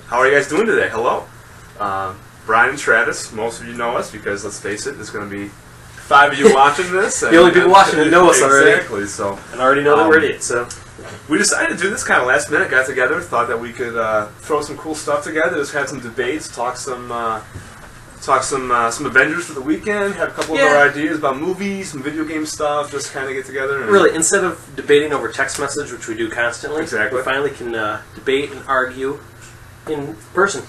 How are you guys doing today? Hello. Brian and Travis, most of you know us because, let's face it, there's going to be 5 of you watching this. The only people watching it know us already. Exactly, so. And already know that we're idiots, so. We decided to do this kind of last minute, got together, thought that we could throw some cool stuff together, just have some debates, talk some Avengers for the weekend, have a couple of our ideas about movies, some video game stuff, just kind of get together. And really, instead of debating over text message, which we do constantly, exactly. we finally can debate and argue in person.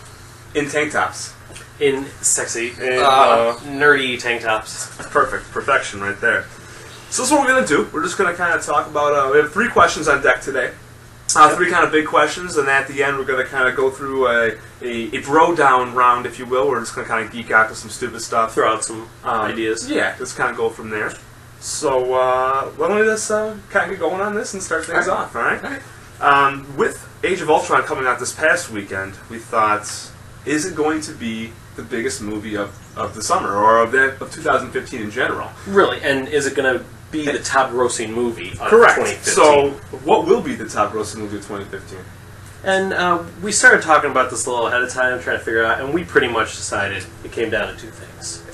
In tank tops. In sexy, nerdy tank tops. Perfect. Perfection right there. So this is what we're going to do. We're just going to kind of talk about, we have 3 questions on deck today. 3 kind of big questions, and at the end we're going to kind of go through a bro-down round, if you will. We're just going to kind of geek out to some stupid stuff. Throw out some ideas. Yeah, just kind of go from there. So why don't we just kind of get going on this and start things off, all right? All right. With Age of Ultron coming out this past weekend, we thought, is it going to be the biggest movie of the summer, or of 2015 in general? Really, and is it going to be the top-grossing movie of Correct. 2015? So, what will be the top-grossing movie of 2015? And we started talking about this a little ahead of time, trying to figure out, and we pretty much decided it came down to 2 things.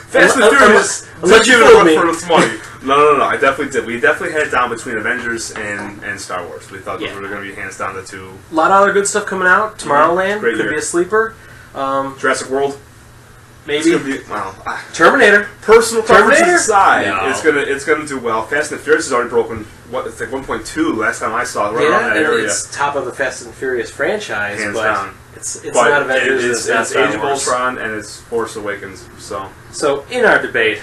Fast and Furious did give it a run for its money. No. I definitely did. We definitely had it down between Avengers and Star Wars. We thought those were going to be hands down the 2. A lot of other good stuff coming out. Tomorrowland could be a sleeper. Jurassic World. Maybe. It's gonna be, well, Terminator. Personal preferences Terminator? aside, No. it's gonna do well. Fast and the Furious has already broken it's like 1.2 last time I saw it, right around that area. It's top of the Fast and Furious franchise, Hands but down. it's But not Avengers. It's not Age Star of Wars. Ultron and it's Force Awakens. So in our debate,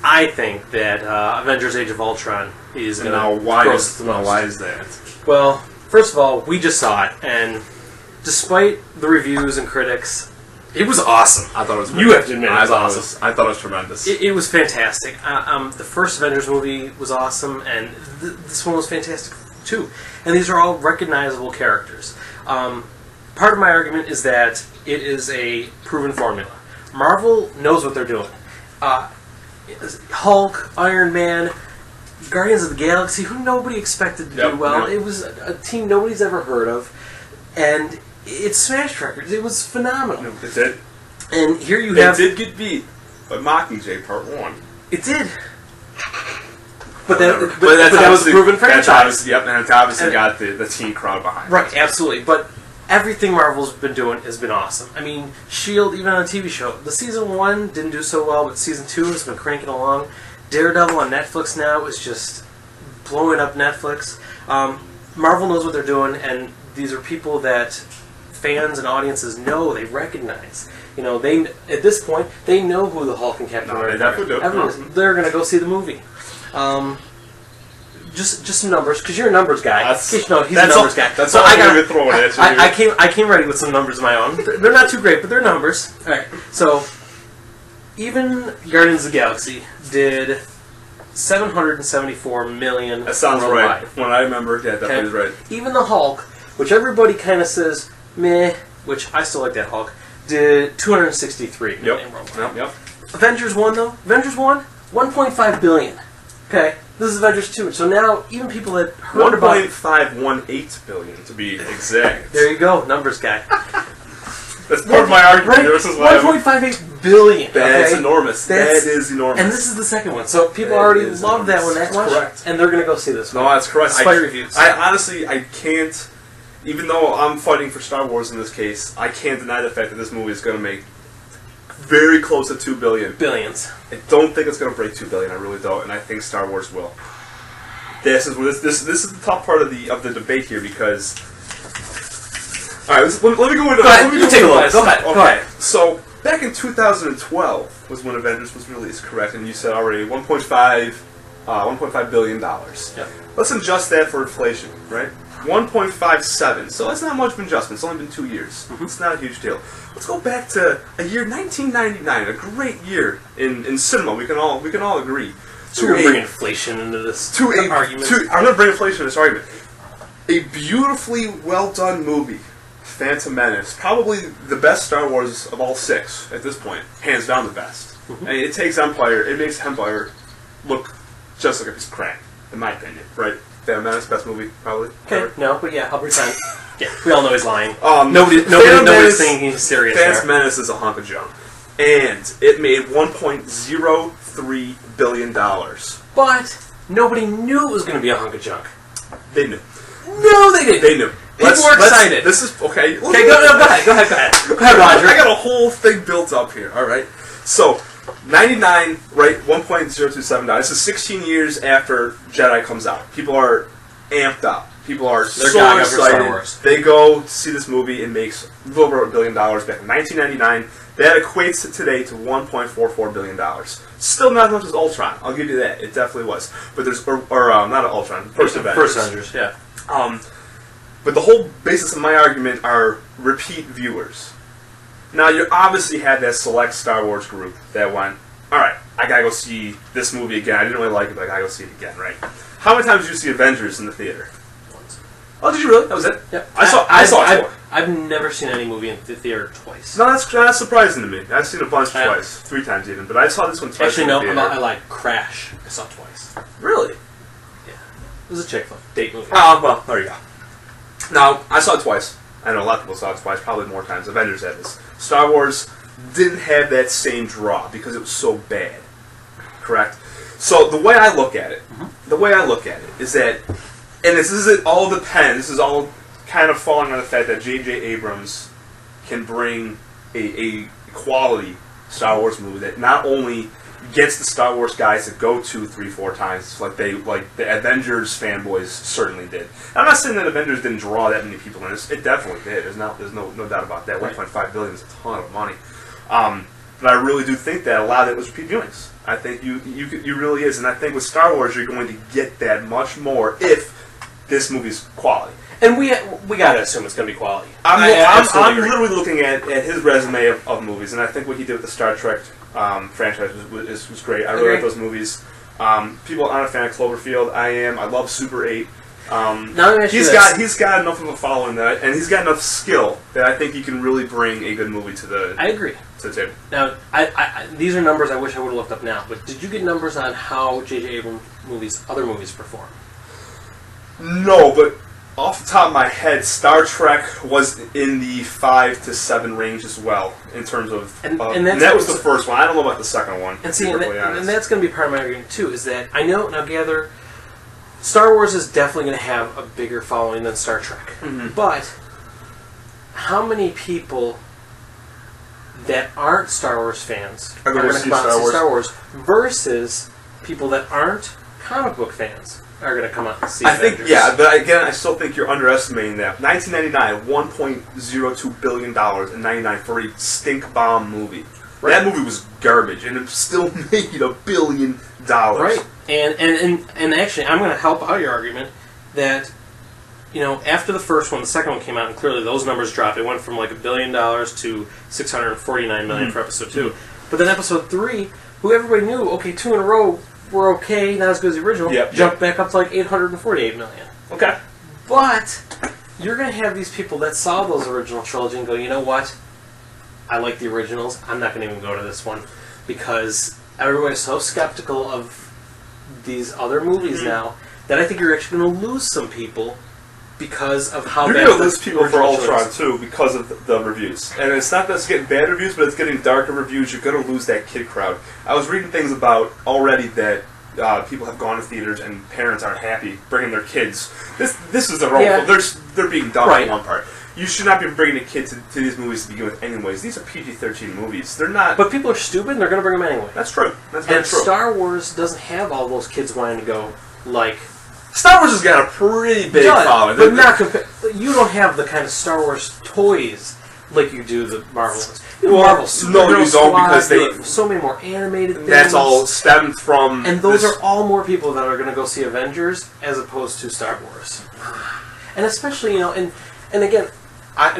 I think that Avengers: Age of Ultron is going to gross the most. Why is that? Well, first of all, we just saw it, and despite the reviews and critics, it was awesome. I thought it was. You have to admit it was awesome. I thought it was tremendous. It was fantastic. The first Avengers movie was awesome, and this one was fantastic too. And these are all recognizable characters. Part of my argument is that it is a proven formula. Marvel knows what they're doing. Hulk, Iron Man, Guardians of the Galaxy, who nobody expected to do well. It was a team nobody's ever heard of, and it smashed records. It was phenomenal. It did. And here you have... It did get beat by Mockingjay Part 1. It did. But that was a proven franchise. And it's obviously got the teen crowd behind it. Right, absolutely. But everything Marvel's been doing has been awesome. I mean, S.H.I.E.L.D., even on a TV show. The Season 1 didn't do so well, but Season 2 has been cranking along. Daredevil on Netflix now is just blowing up Netflix. Marvel knows what they're doing, and these are people that fans and audiences know, they recognize. You know, they at this point, they know who the Hulk and Captain America are. They're going to go see the movie. Just some numbers, because you're a numbers guy. He's a numbers guy. That's all I'm going to throw at you. I came ready with some numbers of my own. They're not too great, but they're numbers. All right. So, even Guardians of the Galaxy did $774 million. That sounds worldwide. right. When I remember, yeah, that is right. Even the Hulk, which everybody kind of says meh, which I still like that Hulk, did $263 million worldwide. Yep. Avengers 1 though, Avengers 1, $1.5 billion. Okay, this is Avengers 2. So now even people that heard about 1.518 billion to be exact. There you go, numbers guy. That's part of my argument. Right? 1.58 billion. That's enormous. That is enormous. And this is the second one. So people already love that one that much. Correct. And they're going to go see this one. No, that's correct. Despite reviews. I honestly, I can't, even though I'm fighting for Star Wars in this case, I can't deny the fact that this movie is going to make very close to $2 billion. Billions. I don't think it's going to break $2 billion. I really don't, and I think Star Wars will. This is the tough part of the debate here because. All right, let me go into. Go ahead. You take a look. Go ahead. Okay. Go ahead. So back in 2012 was when Avengers was released, correct? And you said already 1.5 billion dollars. Yep. Let's adjust that for inflation, right? 1.57. So that's not much of an adjustment. It's only been 2 years. Mm-hmm. It's not a huge deal. Let's go back to a year 1999, a great year in cinema. We can all agree. So we're going to bring inflation into this argument. I'm going to bring inflation into this argument. A beautifully well done movie. Phantom Menace, probably the best Star Wars of all 6 at this point, hands down the best. Mm-hmm. I mean, it makes Empire look just like a piece of crap, in my opinion. Right? Phantom Menace, best movie probably. Okay, no, but yeah, I'll pretend. Yeah, we all know he's lying. Phantom Nobody's Menace- thinking he's serious Phantom there. Menace is a hunk of junk. And it made $1.03 billion. But nobody knew it was going to be a hunk of junk. They knew. No, they didn't. They knew. People were excited. This is okay. Okay, go ahead, Roger. I got a whole thing built up here. All right. So, 99, right? $1.027. This is 16 years after Jedi comes out. People are amped up. People are They're so gaga for Star excited. Wars. They go to see this movie. It makes a little over $1 billion back in 1999. That equates to today to $1.44 billion. Still not as much as Ultron. I'll give you that. It definitely was. But there's not an Ultron. First Avengers. First Avengers, yeah. But the whole basis of my argument are repeat viewers. Now, you obviously had that select Star Wars group that went, alright, I gotta go see this movie again. I didn't really like it, but I gotta go see it again, right? How many times did you see Avengers in the theater? Once. Oh, did you really? That was it? Yep. I saw it twice. I've never seen any movie in the theater twice. No, that's surprising to me. I've seen a bunch Yeah. twice. 3 times even. But I saw this one twice Actually, in no, the theater. I like Crash. I saw twice. Really? Yeah. It was a chick flick. Date movie. Oh, well, there you go. Now, I saw it twice. I know a lot of people saw it twice, probably more times. Avengers had this. Star Wars didn't have that same draw because it was so bad. Correct? So, the way I look at it, is that, and it all depends, this is all kind of falling on the fact that J.J. Abrams can bring a quality Star Wars movie that not only gets the Star Wars guys to go 2, 3, 4 times, like the Avengers fanboys certainly did. I'm not saying that Avengers didn't draw that many people in. It definitely did. There's no doubt about that. Right. 1.5 billion is a ton of money. But I really do think that a lot of it was repeat viewings. I think you really is, and I think with Star Wars you're going to get that much more if this movie's quality. And we gotta assume it's gonna be quality. I'm absolutely agree. literally looking at his resume of movies, and I think what he did with the Star Trek franchise was great. I really like those movies. People aren't a fan of Cloverfield. I am. I love Super 8. He's got enough of a following that, and he's got enough skill that I think he can really bring a good movie to the. I agree. To the table. Now, these are numbers I wish I would have looked up now. But did you get numbers on how J.J. Abrams other movies perform? No, but off the top of my head, Star Trek was in the 5 to 7 range as well in terms of, and that was the first one. I don't know about the second one. And see, and that's going to be part of my argument too. Is that I know now, gather, Star Wars is definitely going to have a bigger following than Star Trek. Mm-hmm. But how many people that aren't Star Wars fans are going to come out and see Star Wars versus people that aren't comic book fans are going to come out and see Avengers? But again, I still think you're underestimating that. 1999, $1.02 billion in 99 for a stink bomb movie. Right. That movie was garbage, and it still made $1 billion. Right, and actually, I'm going to help out your argument that, you know, after the first one, the second one came out, and clearly those numbers dropped. It went from like $1 billion to $649 million for episode 2. But then episode 3, who everybody knew, okay, 2 in a row were okay, not as good as the original, jumped back up to like $848 million. Okay. But you're going to have these people that saw those original trilogy and go, you know what? I like the originals. I'm not going to even go to this one because everybody's so skeptical of these other movies now that I think you're actually going to lose some people because of how you're bad going to lose people for Ultron is. too because of the reviews. And it's not that it's getting bad reviews, but it's getting darker reviews. You're going to lose that kid crowd. I was reading things about already that people have gone to theaters and parents aren't happy bringing their kids. This is the wrong. Yeah. They're being dumb Right. in one part. You should not be bringing a kid to these movies to begin with anyways. These are PG-13 movies. They're not... But people are stupid and they're going to bring them anyway. That's true. That's very and true. Star Wars doesn't have all those kids wanting to go like... Star Wars has got a pretty big following. But not you don't have the kind of Star Wars toys like you do the Marvel ones. Marvel Superhero Squad, because they have so many more animated things. That's all stemmed from... And those are all more people that are going to go see Avengers as opposed to Star Wars. And especially, you know, and again,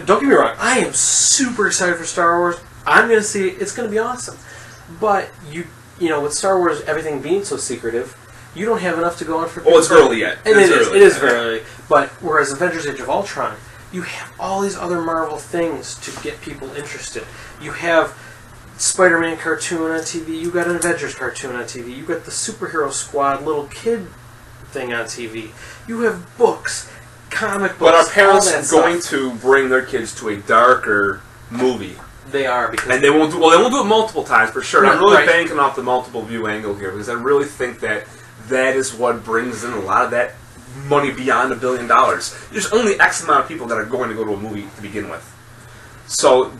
don't get me wrong, I am super excited for Star Wars. I'm going to see it. It's going to be awesome. But, you know, with Star Wars, everything being so secretive, you don't have enough to go on for... Well, it's early yet. And it is very early. But whereas Avengers Age of Ultron, you have all these other Marvel things to get people interested. You have Spider-Man cartoon on TV, you got an Avengers cartoon on TV, you got the Superhero Squad little kid thing on TV, you have books. comic books. But are all that parents stuff. going to bring their kids to a darker movie? They are, because And they won't do. Well, they won't do it multiple times for sure. Right, I'm really right. banking off the multiple view angle here because I really think that is what brings in a lot of that money beyond $1 billion. There's only X amount of people that are going to go to a movie to begin with. So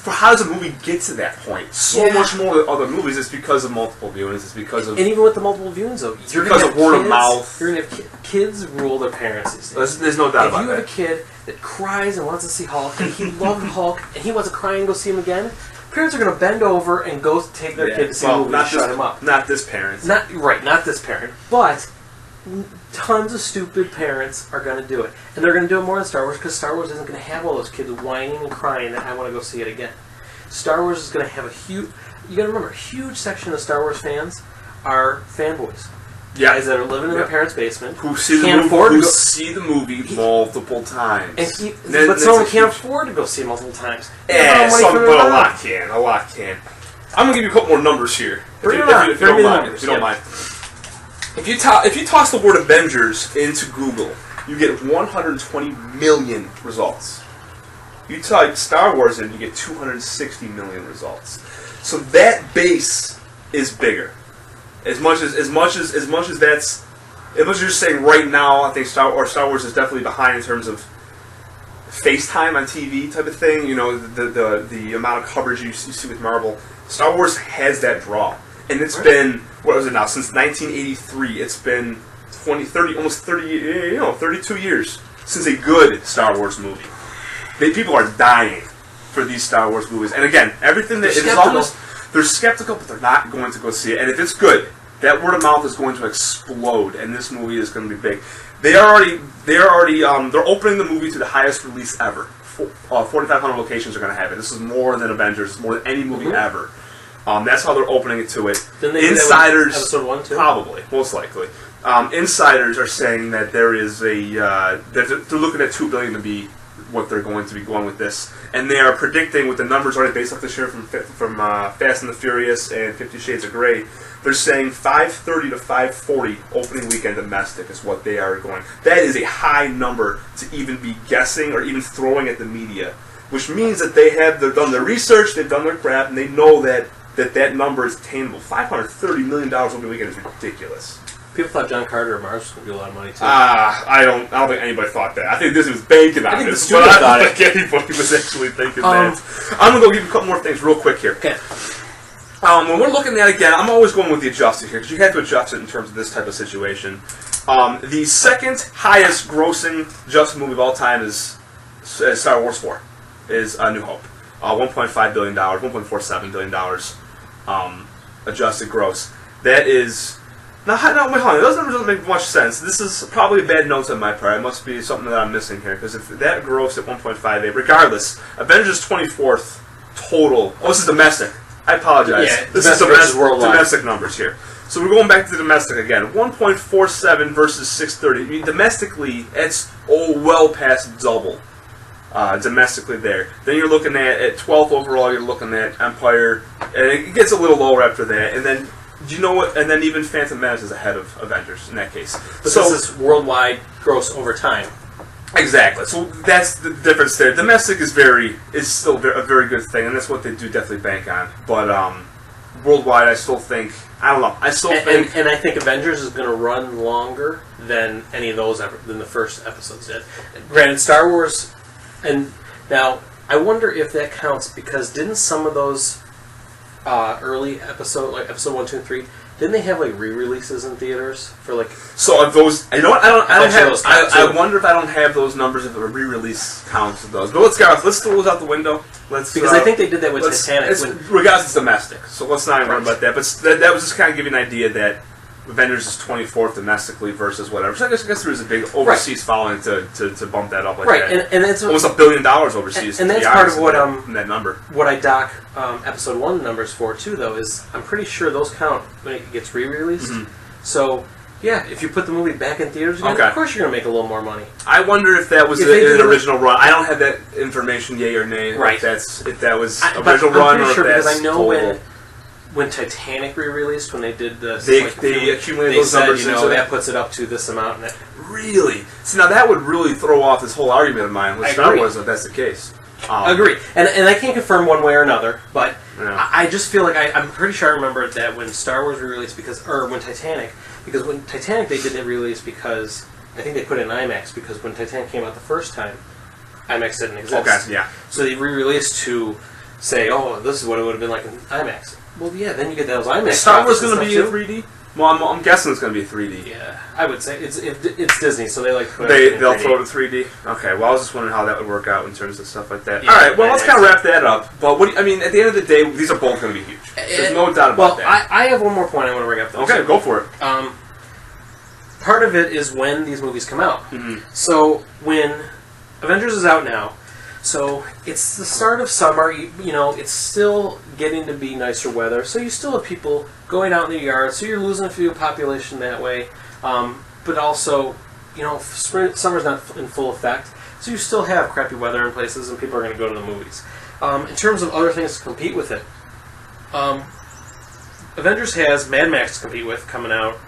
how does a movie get to that point? So Yeah. much more than other movies. It's because of multiple viewings. It's because of and even with the multiple viewings, though, you're because gonna of have word of kids- mouth. You're gonna have kids rule their parents these days. there's no doubt If about you have that. a kid that cries and wants to see Hulk, and he loved Hulk, and he wants to cry and go see him again, parents are going to bend over and go take their kid to see a movie and shut him up. Not this parent. Not this parent, but tons of stupid parents are going to do it, and they're going to do it more than Star Wars because Star Wars isn't going to have all those kids whining and crying that I want to go see it again. Star Wars is going to have a huge. You got to remember, a huge section of Star Wars fans are fanboys. Yeah. Guys that are living in their parents' basement Who see the can't movie, afford to who go. see the movie multiple times. But someone can't afford to go see it multiple times. Yeah, But but a lot can. A lot can. I'm gonna give you a couple more numbers here. Bring it on. If you Bring me don't the mind. numbers, If you don't yeah. mind. If you toss the word Avengers into Google, you get 120 million results. You type Star Wars in, you get 260 million results. So that base is bigger. As much as you're saying right now, I think Star Wars is definitely behind in terms of FaceTime on TV type of thing. You know, the amount of coverage you see with Marvel. Star Wars has that draw, and it's been, what was it now, since 1983. It's been 32 years since a good Star Wars movie. People are dying for these Star Wars movies, and again, everything that they're skeptical, but they're not going to go see it. And if it's good, that word of mouth is going to explode, and this movie is going to be big. They're opening the movie to the highest release ever. 4,500 locations are going to have it. This is more than Avengers. It's more than any movie ever. That's how they're opening it to it. Didn't they do that with Insiders, episode 1 too? probably, most likely. Insiders are saying that there is that they're looking at $2 billion to be what they're going to be going with this, and they are predicting with the numbers already based off this year from Fast and the Furious and 50 Shades of Grey. They're saying 530 to 540 opening weekend domestic is what they are going. That is a high number to even be guessing or even throwing at the media, which means that they've done their research, they've done their crap, and they know that number is attainable. $530 million opening weekend is ridiculous. People thought John Carter of Mars was going to do a lot of money too. I don't think anybody thought that. I think Disney was banking on I think this, the studio but I thought don't think anybody was actually thinking that. Um, I'm going to go give you a couple more things real quick here. Okay. When we're looking at, again, I'm always going with the adjusted here, because you have to adjust it in terms of this type of situation. The second highest grossing adjusted movie of all time is Star Wars 4, is A New Hope. $1.5 billion, $1.47 billion adjusted gross. That is... Now, wait, hold on. Those numbers don't make much sense. This is probably a bad note on my part. It must be something that I'm missing here, because if that gross at 1.58, regardless, Avengers 24th total... Oh, this is domestic. I apologize. Yeah, this is versus worldwide. domestic numbers here. So we're going back to the domestic again. 1.47 versus 630. I mean, domestically, it's well past double. Domestically there. Then you're looking at 12th overall, you're looking at Empire, and it gets a little lower after that. And then, do you know what? And then even Phantom Menace is ahead of Avengers in that case. But this is worldwide gross over time. Exactly. So that's the difference there. Domestic is still a very good thing, and that's what they do definitely bank on. But worldwide, I still think, I don't know. I still think, and I think Avengers is going to run longer than any of those than the first episodes did. Granted, Star Wars, and now I wonder if that counts, because didn't some of those early episode, like episode 1, 2, and 3, didn't they have like re-releases in theaters for like? So of those, you know what? I don't have. those count, I too. wonder if I don't have those numbers if a re-release counts of those. But let's throw those out the window. Because I think they did that with Titanic. Regardless, it's domestic, so let's not even worry about that. But that was just kind of give you an idea that Avengers is 24th domestically versus whatever. So I guess there was a big overseas following to bump that up like that. And that's almost $1 billion overseas. and to be that's part honest, of what in that number. What I dock episode 1 numbers for too, though, is I'm pretty sure those count when it gets re-released. Mm-hmm. So yeah, if you put the movie back in theaters again, of course you're going to make a little more money. I wonder if that was an original run. I don't have that information, yay or nay. Right. If that was but original I'm run pretty or sure, if that's because I know total. when Titanic re-released, when they did the They accumulated those said, numbers into that it. puts it up to this amount. And Really? So now that would really throw off this whole argument of mine with I Star agree. Wars if that's the case. Agree, and I can't confirm one way or another, but Yeah. I just feel like I'm pretty sure I remember that when Star Wars re-released when Titanic they did it re-release because I think they put it in IMAX because when Titanic came out the first time, IMAX didn't exist. Okay, yeah. So they re-released to say, oh, this is what it would have been like in IMAX. Well, yeah, then you get those IMAX. Is Star Wars graphics and going to be in stuff, 3D? Well, I'm guessing it's going to be 3D. Yeah, I would say it's Disney, so they like put They'll everything in 3D. throw it to 3D. Okay, well I was just wondering how that would work out in terms of stuff like that. Yeah, All right, well let's IMAX. kind of wrap that up. But at the end of the day, these are both going to be huge. There's no doubt about Well, that. I have one more point I want to bring up. Though. Okay, go for it. Part of it is when these movies come out. Mhm. So when Avengers is out now, so it's the start of summer. It's still getting to be nicer weather. So you still have people going out in the yard. So you're losing a few population that way. But also, summer's not in full effect. So you still have crappy weather in places, and people are going to go to the movies. In terms of other things to compete with it, Avengers has Mad Max to compete with coming out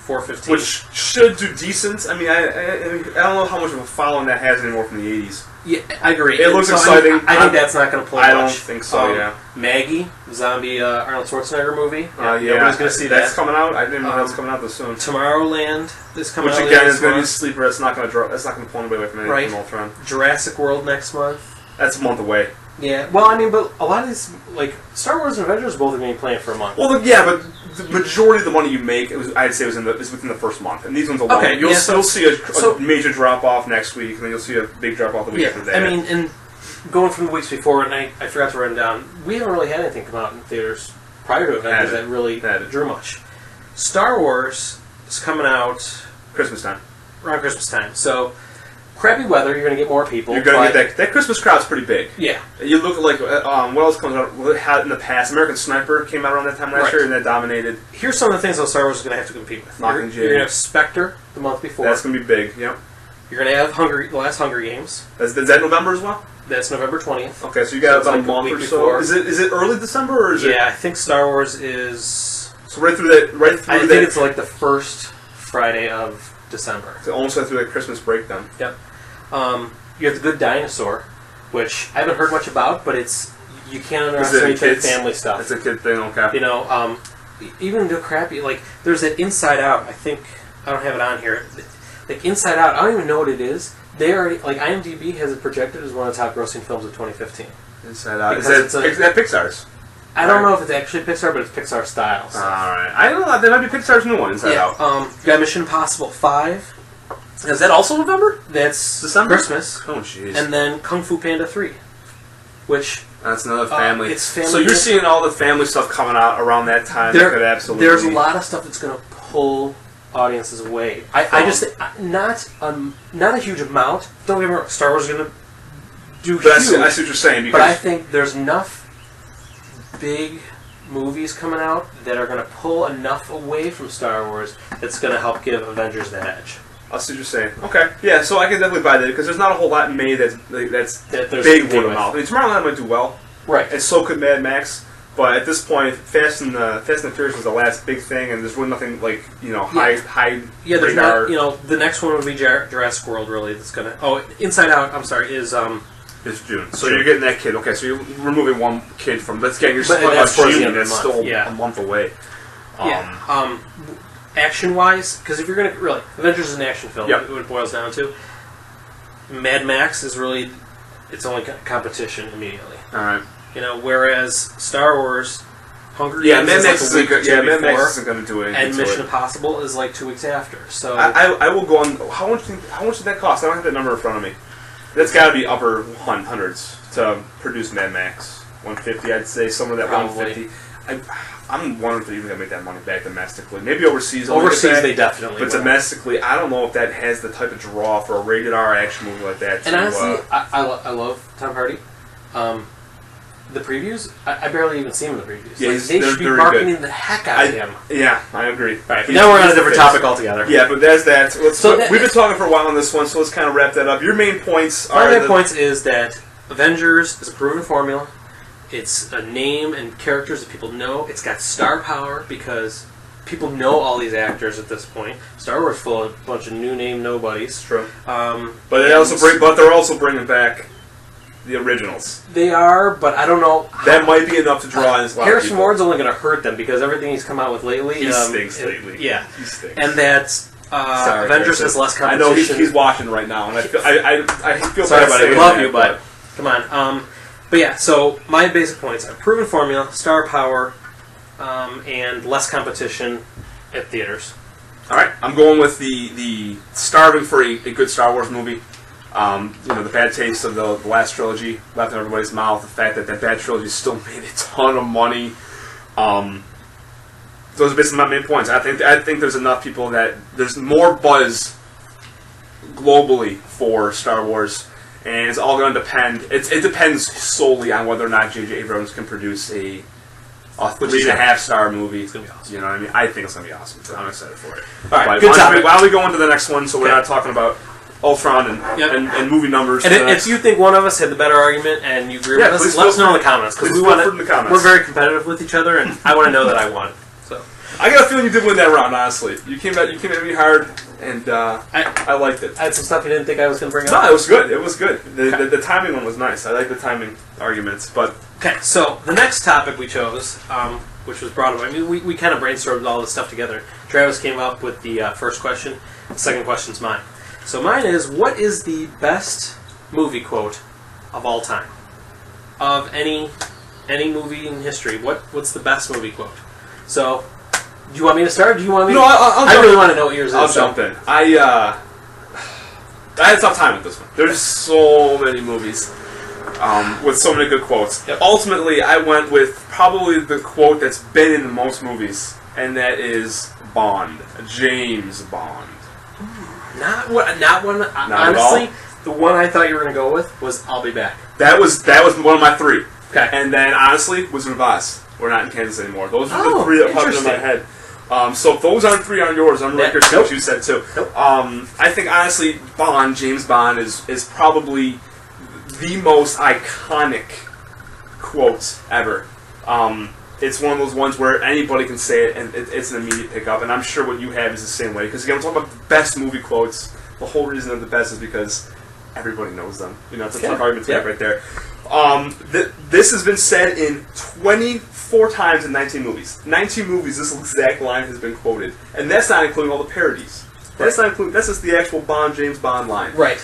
4/15. Which should do decent. I mean, I don't know how much of a following that has anymore from the 80s. Yeah, I agree. It looks So exciting. I think that's not going to pull I much. don't think so, yeah. Maggie, the zombie Arnold Schwarzenegger movie. Yeah, Nobody's going to see that's that. coming out. I didn't know that was coming out this soon. Tomorrowland is coming Which out again later is going to be a this sleeper. It's not going to draw. It's not going to pull anybody away from anything Right. from Ultron. month. Jurassic World next month. That's a month away. Yeah, well, I mean, but a lot of these, like, Star Wars and Avengers both are going to be playing for a month. Well, yeah, but the majority of the money you make, I'd say, is within the first month, and these ones alone. Okay, You'll yeah, still see a so- major drop off next week, and then you'll see a big drop off the week after that. I mean, and going from the weeks before, and I forgot to write them down, we haven't really had anything come out in theaters prior to Avengers that really drew much. Star Wars is coming out Christmas time. around Christmas time, so crappy weather, you're going to get more people. You're going to but- get that Christmas crowd's pretty big. Yeah. You look at like what else comes out? What it had in the past? American Sniper came out around that time last Right. year, and that dominated. Here's some of the things that Star Wars is going to have to compete with. You're Mockingjay. going to have Spectre the month before. That's going to be big. Yep. You're going to have the last Hunger Games. Is that November as well? That's November 20th. Okay, so you got So about it's a like a month or week so. before. Is it early December or is it? Yeah, I think Star Wars is... So right through that. I think it's like the first Friday of December. So almost right through that Christmas break then. Yep. You have The Good Dinosaur, which I haven't heard much about, but you can't underestimate the family stuff. It's a kid thing, okay. Even the crappy, like, there's that Inside Out, I think, I don't have it on here. Like, Inside Out, I don't even know what it is. They already, like, IMDb has it projected as one of the top grossing films of 2015. Inside Out. Because Is that Pixar's? I don't know if it's actually Pixar, but it's Pixar style. So. Alright. I don't know. That might be Pixar's new one, Inside Out. You got Mission Impossible 5. Is that also November? That's December? Christmas. Oh, jeez. And then Kung Fu Panda 3, which... That's another family. It's family. So you're seeing all the family stuff coming out around that time. That could absolutely. There's a lot of stuff that's going to pull audiences away. I just not a huge amount. Don't get me wrong. Star Wars is going to do But huge. I see what you're saying. Because But I think there's enough big movies coming out that are going to pull enough away from Star Wars that's going to help give Avengers that edge. I see what you're saying. Okay, yeah. So I can definitely buy that because there's not a whole lot made that's That there's big to word do of mouth. I with. mean, Tomorrowland might do well, Right. and so could Mad Max. But at this point, Fast and Furious was the last big thing, and there's really nothing like high Yeah, there's radar. not. The next one would be Jurassic World. Really, that's gonna. Oh, Inside Out. I'm sorry. Is It's June. So June. you're getting that kid. Okay, so you're removing one kid from. That's getting. You're But still that's about towards the June. end of That's the month, still yeah. a month away. action-wise, because if you're gonna really, Avengers is an action film. Yep. What it boils down to. Mad Max is really its only competition immediately. All right. Whereas Star Wars, Hunger Yeah, Games Mad is Max like a week or two Mad Max before, isn't going to do anything. and to Mission it. Impossible is like 2 weeks after. So I will go on. How much did that cost? I don't have that number in front of me. That's got to be upper hundreds to produce Mad Max. 150, I'd say, somewhere that Probably. 150. I'm wondering if they're even going to make that money back domestically. Maybe overseas. they'll overseas, make it back, they definitely. But will. domestically, I don't know if that has the type of draw for a rated R action movie like that. And honestly, I love Tom Hardy. The previews, I barely even see him in the previews. Yeah, Like, they they're should be very marketing good. the heck out of him. Yeah, I agree. Right, but now we're on a different topic altogether. Yeah, but there's that. So we've been talking for a while on this one, so let's kind of wrap that up. Your main points One are of my points is that Avengers is a proven formula. It's a name and characters that people know. It's got star power because people know all these actors at this point. Star Wars full of a bunch of new name nobodies. True. But they're also bringing back the originals. They are, but I don't know. That might be enough to draw in a lot Harrison of people. Ford's only going to hurt them because everything he's come out with lately. He stinks lately. Yeah, he stinks. and that's Avengers has less I competition. know he's watching right now, and I feel Sorry bad about it. saying We love that, you, but come on. But yeah, so my basic points are proven formula, star power, and less competition at theaters. All right, I'm going with the starving for a good Star Wars movie. The bad taste of the last trilogy left in everybody's mouth. The fact that bad trilogy still made a ton of money. Those are basically my main points. I think there's enough people that there's more buzz globally for Star Wars, and it's all going to depend. It depends solely on whether or not J.J. Abrams can produce a 3.5-star movie. It's gonna be awesome. You know what I mean? I think it's gonna be awesome. So I'm excited for it. All right, But good topic. why don't we go into the next one so we're not talking about Ultron and movie numbers. And if you think one of us had the better argument and you agree with us, please let us feel know in the comments because please we feel want free in the comments. We're very competitive with each other, and I want to know that I won. So I got a feeling you did win that round. Honestly, you came at me hard, and I liked it. I had some stuff you didn't think I was going to bring up. No, it was good. It was good. The timing one was nice. I like the timing arguments, but Okay, so the next topic we chose, which was brought up, I mean, we kind of brainstormed all this stuff together. Travis came up with the first question. The second question's mine. So mine is, what is the best movie quote of all time? Of any movie in history, what's the best movie quote? So, do you want me to start? Or do you want me? No, I'll I jump really in. want to know what yours is. I'll jump in. I had a tough time with this one. There's so many movies with so many good quotes. Yep. Ultimately, I went with probably the quote that's been in the most movies, and that is Bond, James Bond. Not one. at Honestly, all? the one I thought you were going to go with was "I'll Be Back." That was one of my three. Okay. And then, honestly, Wizard of Oz. We're not in Kansas anymore. Those are the Oh, three that popped into my interesting. head. So if those aren't three on yours, I'm really curious what you said too. Nope. I think, honestly, James Bond is probably the most iconic quote ever. It's one of those ones where anybody can say it, and it's an immediate pickup. And I'm sure what you have is the same way. Because again, we're talking about the best movie quotes. The whole reason they're the best is because everybody knows them. You know, it's a tough argument to make right there. This has been said in 24 times in 19 movies. 19 movies, this exact line has been quoted. And that's not including all the parodies. That's not including. That's just the actual James Bond line. Right.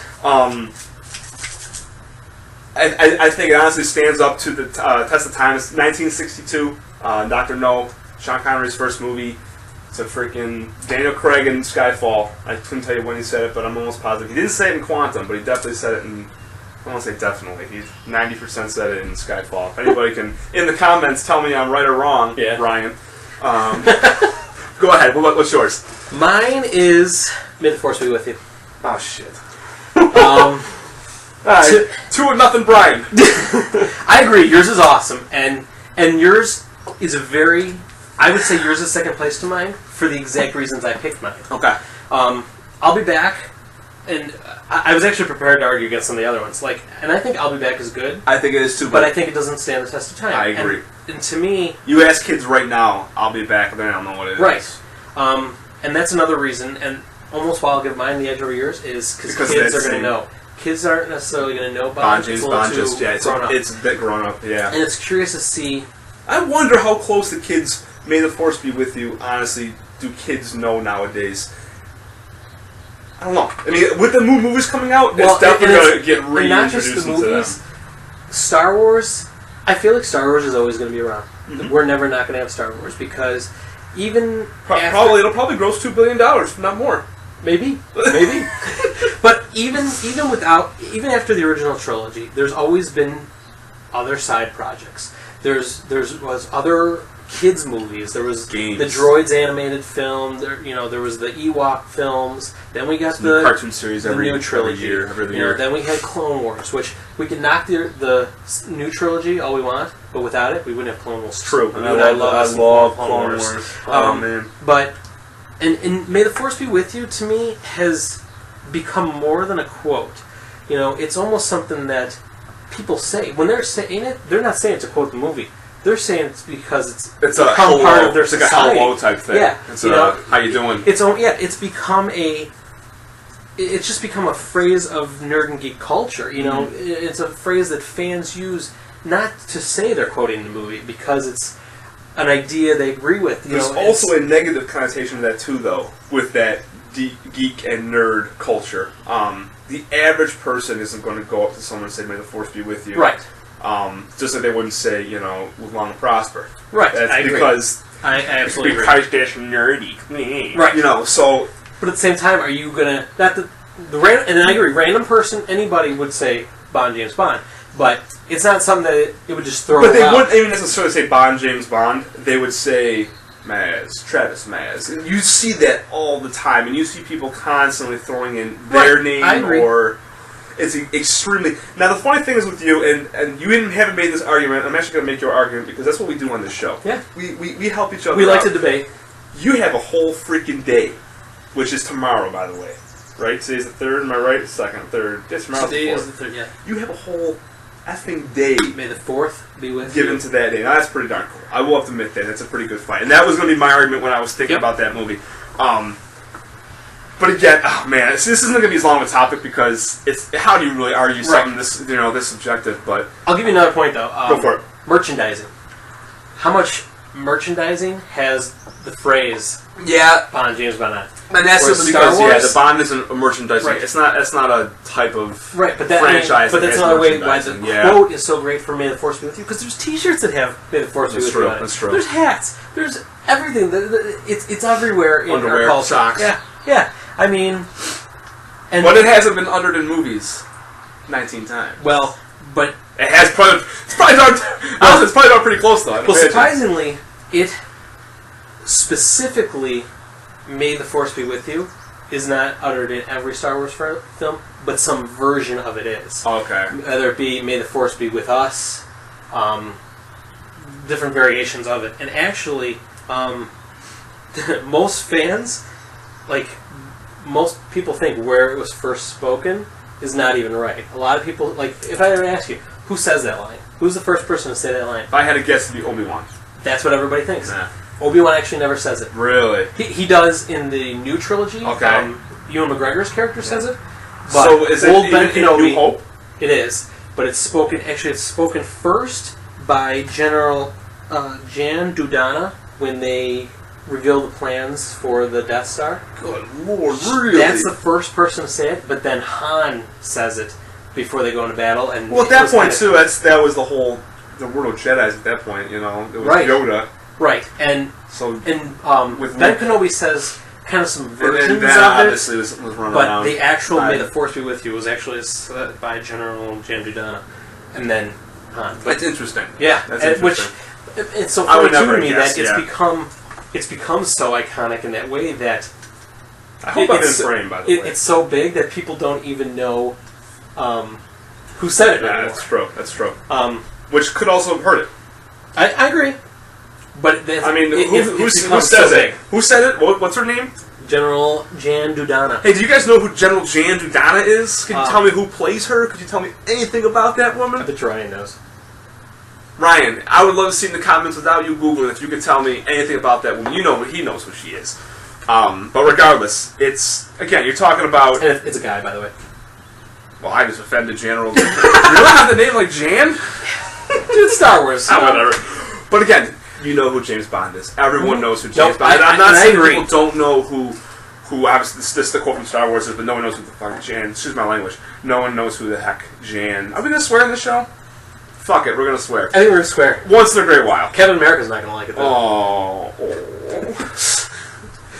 I think it honestly stands up to the test of time. It's 1962. Dr. No, Sean Connery's first movie. It's a freaking Daniel Craig in Skyfall. I couldn't tell you when he said it, but I'm almost positive. He didn't say it in Quantum, but he definitely said it in... I don't want to say definitely. He 90% said it in Skyfall. If anybody can, in the comments, tell me I'm right or wrong, Brian. Go ahead. What's yours? Mine is "May the Force be with you." Oh, shit. Right. 2-0, Brian. I agree. Yours is awesome, and yours is a very. I would say yours is second place to mine for the exact reasons I picked mine. Okay. I'll Be Back, and I was actually prepared to argue against some of the other ones. And I think "I'll Be Back" is good, I think it is too, but I think it doesn't stand the test of time. I agree. And to me, you ask kids right now, I'll be back, but they don't know what it is. right. And that's another reason, and almost why I'll give mine the edge over yours is because kids are going to know. Kids aren't necessarily going to know Bond. James Bond, it's a bit grown up, yeah. And it's curious to see. I wonder how close the kids, May the Force be with you, honestly, do kids know nowadays? I don't know. I mean, with the movies coming out, it's definitely going to get and not just reintroduced the into them. movies. Star Wars, I feel like Star Wars is always going to be around. Mm-hmm. We're never not going to have Star Wars because even it'll probably gross $2 billion, if not more. Maybe. But even after the original trilogy, there's always been other side projects. There was other kids movies. There was Games. the Droids animated film. There was the Ewok films. Then we got the cartoon series the new trilogy. every year. Then we had Clone Wars, which we could knock the new trilogy all we want, but without it, we wouldn't have Clone Wars. True. And I love Clone Wars. Oh man. But and May the Force be with you to me has become more than a quote. It's almost something that people say. When they're saying it, they're not saying it to quote the movie. They're saying it's because it's a become hello, part of their it's like society. a hello type thing. Yeah, It's you know, how you doing? It's become it's just become a phrase of nerd and geek culture. You know, it's a phrase that fans use not to say they're quoting the movie because it's an idea they agree with. There's also a negative connotation to that too, though, with that geek and nerd culture. The average person isn't going to go up to someone and say, "May the Force be with you." Right. Just like they wouldn't say, "Live long and prosper." Right. That's I agree. because I absolutely agree. because that's nerdy. Right. So. But at the same time, are you gonna not the random? And I agree. Random person, anybody would say Bond, James Bond, but it's not something that it would just throw. But they out. wouldn't even necessarily say Bond, James Bond. They would say Maz, Travis Maz. And you see that all the time, and you see people constantly throwing in their Right. name I agree. or. It's extremely. Now the funny thing is with you, and you haven't made this argument. I'm actually going to make your argument because that's what we do on this show. Yeah. We help each other. We like out. to debate. You have a whole freaking day, which is tomorrow, by the way. Right? Today's the 3rd, am I right? 2nd, 3rd. Yes, tomorrow's Today the 4th. is the 3rd. Yeah. You have a whole effing day May the 4th be with given you. to that day. Now, that's pretty darn cool. I will have to admit that. That's a pretty good fight. And that was going to be my argument when I was thinking about that movie. But again, oh man, this isn't going to be as long of a topic because it's how do you really argue something this subjective? But I'll give you another point though. Go for it. Merchandising. How much merchandising has the phrase yeah, Bond, James Bond on it? and that's Whereas simply Star because Wars- the Bond isn't a merchandising. Right. It's not a type of Right, but that franchise. but that that's has another way why the merchandising. quote is so great for May the Force be with you because there's T-shirts that have May the Force be That's with true, you on it. that's true. There's hats. There's everything. It's everywhere in Underwear, our culture. socks. Yeah. I mean, and But it hasn't been uttered in movies 19 times. well, but It has probably. It's probably done. It's probably done pretty close though. well, surprisingly, it specifically "May the Force be with you" is not uttered in every Star Wars film, but some version of it is. Okay. Whether it be "May the Force be with us," different variations of it, and actually, most fans, like most people, think where it was first spoken is not even right. A lot of people, like if I were to ask you, who says that line? Who's the first person to say that line? If I had to guess, it'd be Obi-Wan. That's what everybody thinks. Nah. Obi-Wan actually never says it. Really? He does in the new trilogy. Okay. Ewan McGregor's character says it. But So is it old even Ben in Kenobi, New Hope? It is, but it's spoken. Actually, it's spoken first by General Jan Dudana when they reveal the plans for the Death Star. Good Lord, really? That's the first person to say it, but then Han says it before they go into battle. And Well, at it that was point kind of- too, that was the whole Word of Jedi's at that point. It was Right. Yoda. right, and So with Ben Kenobi says kind of some versions and of that it. obviously was running But around. the actual Right. "May the Force be with you" was actually by General Jan Dudana, and then Han. But That's interesting. yeah, That's and which interesting. it's so I funny would too never to me guess, that yeah. it's become so iconic in that way that I hope I'm in it's- frame, by the way. it's so big that people don't even know who said it Yeah, anymore. that's true. That's true. Um, Which could also hurt it. I agree, but that's, I mean, who who says it? Who said it? What's her name? General Jan Dudana. Hey, do you guys know who General Jan Dudana is? Can you Um, tell me who plays her? Could you tell me anything about that I woman? bet Ryan knows. Ryan, I would love to see in the comments without you Googling if you could tell me anything about that woman. He knows who she is. But regardless, it's, again, you're talking about... And it's a guy, by the way. Well, I just offended General. Really? Have the name like Jan? Dude, Star Wars. Whatever. But again, you know who James Bond is. Everyone knows who James Nope, Bond is. I'm I not saying agree. people don't know who obviously, this is the quote from Star Wars, but no one knows who the fuck Jan, excuse my language, no one knows who the heck Jan... Are we going to swear in this show? Fuck it, we're going to swear. I think we're square. Once in a great while. Kevin America's not gonna like it though. Oh.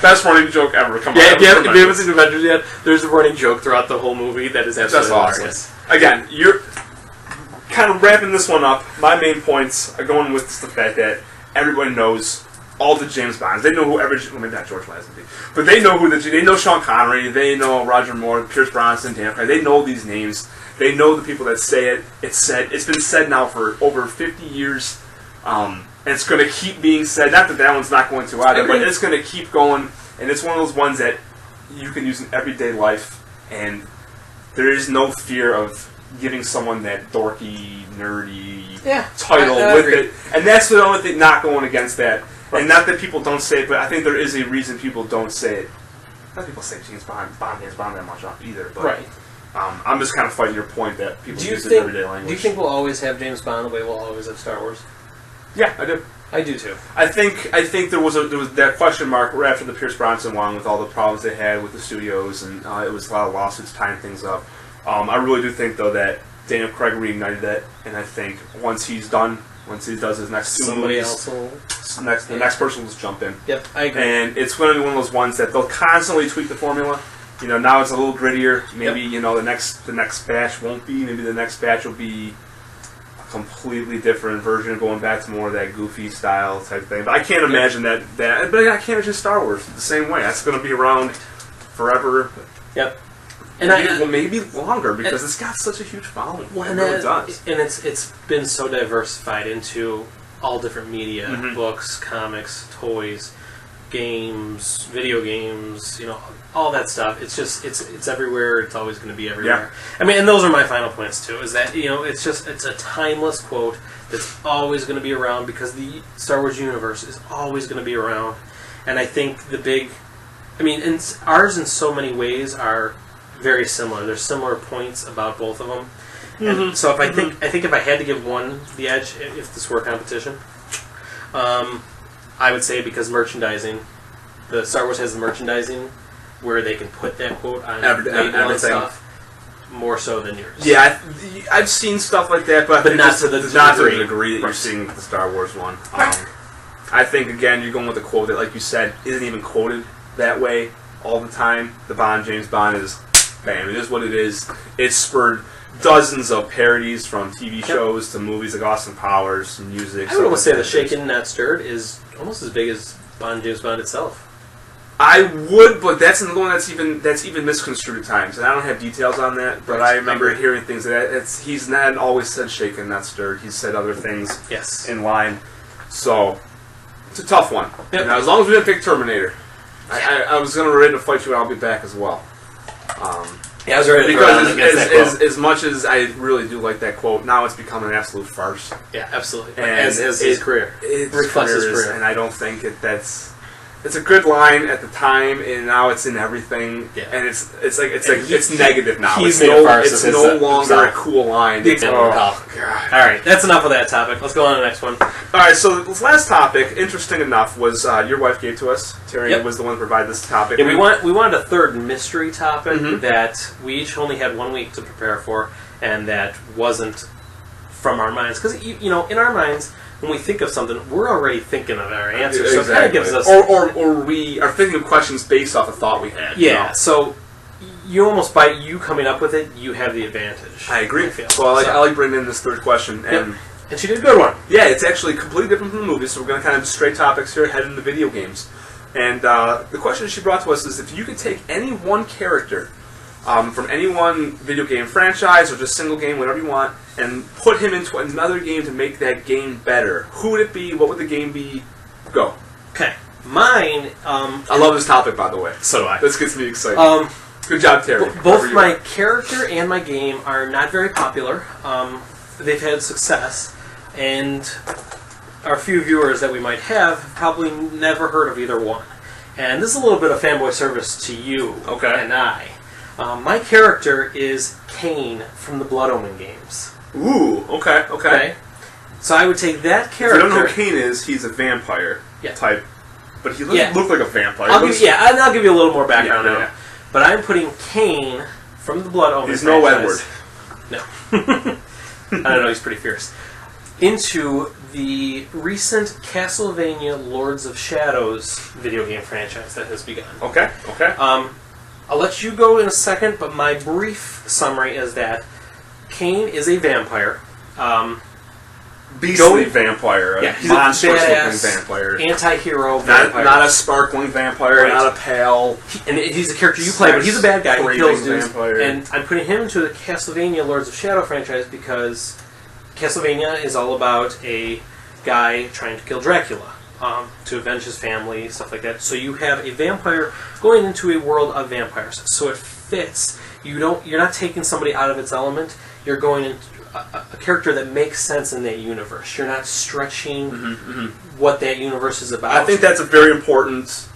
Best running joke ever. Come Yeah, on. if you haven't seen Avengers yet, there's a running joke throughout the whole movie that is That's absolutely awesome. hilarious. Again, you're kind of wrapping this one up. My main points are going with the fact that everybody knows all the James Bonds. They know whoever, well, maybe not George Lazenby, but they know they know Sean Connery, they know Roger Moore, Pierce Brosnan, Dan Craig. They know these names. They know the people that say it. It's been said now for over 50 years. And it's going to keep being said. Not that that one's not going to either, but it's going to keep going. And it's one of those ones that you can use in everyday life, and there is no fear of giving someone that dorky, nerdy Yeah, title I with agree. it. And that's the only thing not going against that. Right. And not that people don't say it, but I think there is a reason people don't say it. Not people say James Bond that much either, but Right. I'm just kind of fighting your point that people Do you use it in think? everyday language. Do you think we'll always have James Bond the way we'll always have Star Wars? Yeah, I do. I do too. I think there was that question mark right after the Pierce Brosnan one with all the problems they had with the studios, and it was a lot of lawsuits tying things up. I really do think though that Daniel Craig reignited that, and I think once he does his next two Somebody movies, else will. the next person will just jump in. Yep, I agree. And it's going to be one of those ones that they'll constantly tweak the formula. You know, now it's a little grittier. Maybe you know the next batch won't be. Maybe the next batch will be a completely different version, going back to more of that goofy style type thing. But I can't imagine that. But I can't imagine Star Wars the same way. That's going to be around forever. Yep. And maybe longer because it's got such a huge following. Well, It really does. And it's been so diversified into all different media, books, comics, toys, games, video games, you know, all that stuff. It's just it's everywhere. It's always going to be everywhere. Yeah. I mean, and those are my final points too. Is that, you know, it's a timeless quote that's always going to be around because the Star Wars universe is always going to be around. And I think ours in so many ways are very similar. There's similar points about both of them. And so if I think if I had to give one the edge, if this were a competition, I would say because merchandising, the Star Wars has the merchandising where they can put that quote on label and stuff more so than yours. Yeah, I've seen stuff like that, but not to the degree that you're Right. seeing with the Star Wars one. I think again you're going with a quote that, like you said, isn't even quoted that way all the time. The James Bond is, bam, it is what it is. It's spurred dozens of parodies from TV shows to movies like Austin Powers, music. I would almost say the Shaken Not Stirred is almost as big as James Bond itself. I would, but that's another one that's even misconstrued at times, and I don't have details on that. But I remember hearing things that he's not always said "shaken, not stirred." He's said other things in line. So it's a tough one. Yep. Now, as long as we didn't pick Terminator, I was going to ready to fight you. I'll be back as well. Yeah, I was ready to because as much as I really do like that quote, now it's become an absolute farce. Yeah, absolutely. And as his career, reflects his career, and I don't think that's. It's a good line at the time, and now it's in everything. Yeah. And it's negative now. It's no longer a cool line. Oh, God. All right, that's enough of that topic. Let's go on to the next one. All right, so this last topic, interesting enough, was your wife gave to us. Terry was the one who provided this topic. Yeah, we wanted a third mystery topic that we each only had 1 week to prepare for, and that wasn't from our minds. Because, you know, in our minds, when we think of something, we're already thinking of our answer. So it kind of gives us... Or we are thinking of questions based off a thought we had. Yeah, you know? So you almost, by you coming up with it, you have the advantage. I agree. So I like bringing in this third question. And she did a good one. Yeah, it's actually completely different from the movie, so we're going to kind of straight topics here, head into video games. And the question she brought to us is, if you could take any one character from any one video game franchise or just single game, whatever you want, and put him into another game to make that game better, who would it be? What would the game be? Go. Okay. Mine... I love this topic, by the way. So do I. This gets me excited. Good job, Terry. Both my character and my game are not very popular. They've had success, and our few viewers that we might have probably never heard of either one. And this is a little bit of fanboy service to you and I. My character is Kane from the Blood Omen games. Ooh, okay. So I would take that character... If you don't know who Kane is, he's a vampire type. But he doesn't look like a vampire. I'll give you a little more background on him. But I'm putting Kane from the Blood Omen He's no Edward. No. I don't know, he's pretty fierce. Into the recent Castlevania Lords of Shadows video game franchise that has begun. Okay. I'll let you go in a second, but my brief summary is that Kane is a vampire. Beastly vampire. He's monstrous-looking vampire. Anti-hero vampire. Not a sparkling vampire, not a pale... And he's a character you play, but he's a bad guy. He kills dudes. Vampire. And I'm putting him into the Castlevania Lords of Shadow franchise because Castlevania is all about a guy trying to kill Dracula. To avenge his family, stuff like that. So you have a vampire going into a world of vampires. So it fits. You're not taking somebody out of its element. you're going into a character that makes sense in that universe. You're not stretching what that universe is about. I think that's a very important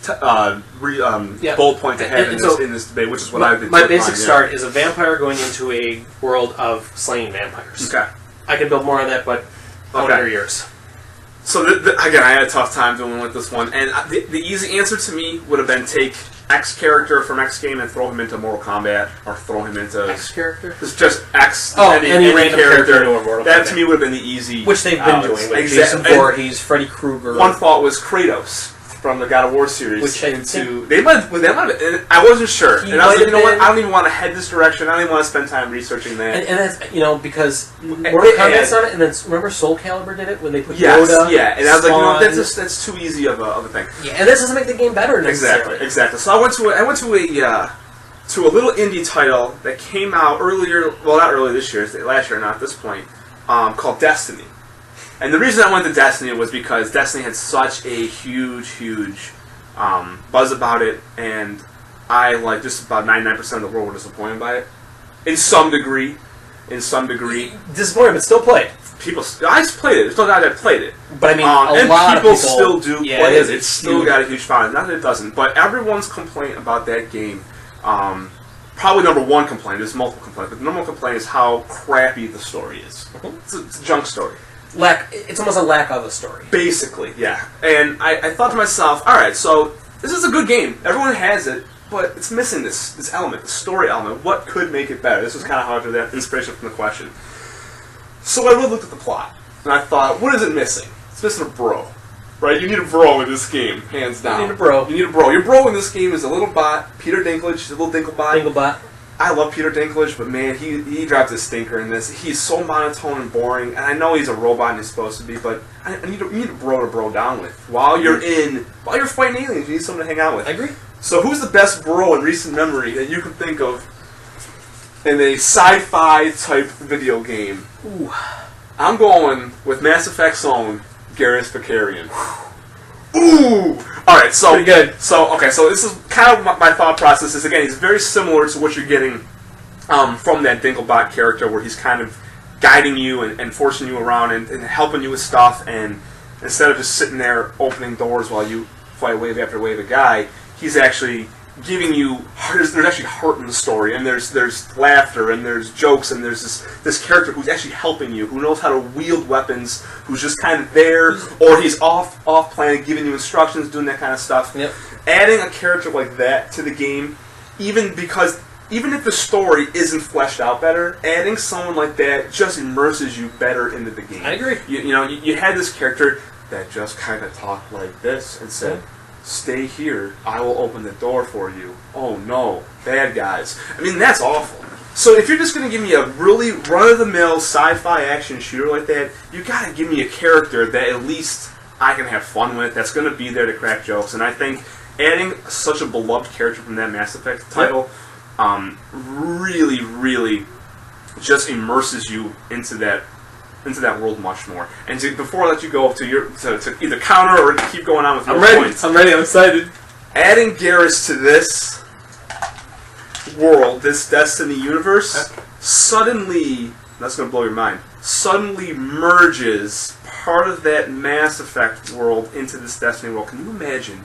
bullet point to have in this debate, which is what I've been. My basic start is a vampire going into a world of slaying vampires. Okay. I can build more on that, but under yours. So again, I had a tough time doing with this one, and the easy answer to me would have been take X character from X game and throw him into Mortal Kombat, or throw him into X character. It's just X. Any random character into a Mortal Kombat. That to me would have been the easy, which they've been doing. With Jason Voorhees, Freddy Krueger. One thought was Kratos from the God of War series. Which they might have. I wasn't sure, and I was like, you know what? I don't even want to head this direction. I don't even want to spend time researching that. And that's because Mortal Kombat's on it, and then remember Soul Calibur did it when they put Yoda. Yeah, and I was like, you know, that's too easy of a thing. Yeah, and this doesn't make the game better necessarily. Exactly. So I went to a little indie title that came out earlier. Well, not earlier this year, last year, not at this point. Called Destiny. And the reason I went to Destiny was because Destiny had such a huge buzz about it, and I, just about 99% of the world were disappointed by it. In some degree. Disappointed, but still played. I played it. There's no doubt I played it. But I mean, and lot of people still do play it. It's still huge. got a huge following. Not that it doesn't, but everyone's complaint about that game, probably number one complaint, there's multiple complaints, but the number one complaint is how crappy the story is. It's a junk story. It's almost a lack of a story. Basically, yeah. And I thought to myself, alright, so this is a good game. Everyone has it, but it's missing this element, the story element. What could make it better? This was kind of how I drew that inspiration from the question. So I really looked at the plot, and I thought, what is it missing? It's missing a bro. Right? You need a bro in this game, hands down. You need a bro. Your bro in this game is a little bot, Peter Dinklage, a little Dinklebot. I love Peter Dinklage, but man, he drops a stinker in this. He's so monotone and boring, and I know he's a robot and he's supposed to be, but you need a bro to bro down with. While you're fighting aliens, you need someone to hang out with. I agree. So who's the best bro in recent memory that you can think of in a sci-fi type video game? Ooh. I'm going with Mass Effect's own Garrus Vakarian. Ooh! Alright, so pretty good. So this is kind of my thought process is, again, he's very similar to what you're getting from that Dinklebot character, where he's kind of guiding you and forcing you around and helping you with stuff, and instead of just sitting there opening doors while you fight wave after wave of guy, he's actually giving you, there's actually heart in the story, and there's laughter, and there's jokes, and there's this character who's actually helping you, who knows how to wield weapons, who's just kind of there, or he's off planet giving you instructions, doing that kind of stuff. Yep. Adding a character like that to the game, even if the story isn't fleshed out better, adding someone like that just immerses you better into the game. I agree. You had this character that just kind of talked like this and said, stay here, I will open the door for you. Oh no, bad guys. I mean, that's awful. So if you're just going to give me a really run-of-the-mill sci-fi action shooter like that, you got to give me a character that at least I can have fun with, that's going to be there to crack jokes. And I think adding such a beloved character from that Mass Effect title really, really just immerses you into that world much more. And before I let you go to either counter or keep going on with your points. I'm ready. I'm excited. Adding Garrus to this world, this Destiny universe, suddenly, that's going to blow your mind, suddenly merges part of that Mass Effect world into this Destiny world. Can you imagine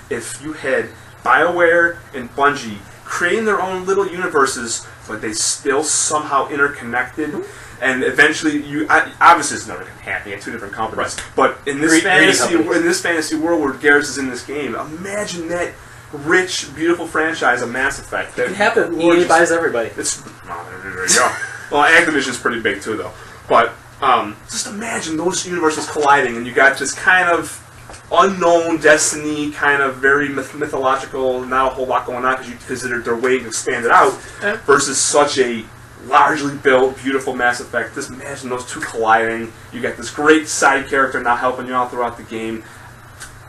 if you had BioWare and Bungie creating their own little universes, but they still somehow interconnected? And eventually, obviously it's never going to happen. You have two different companies. Right. But in this fantasy world where Garrus is in this game, imagine that rich, beautiful franchise of Mass Effect. It can happen. EA buys everybody. There you go. Well, Activision's pretty big too, though. But just imagine those universes colliding, and you got this kind of unknown Destiny, kind of very mythological, not a whole lot going on because they're way expanded out, versus such a largely built, beautiful Mass Effect. Just imagine those two colliding. You got this great side character now helping you out throughout the game.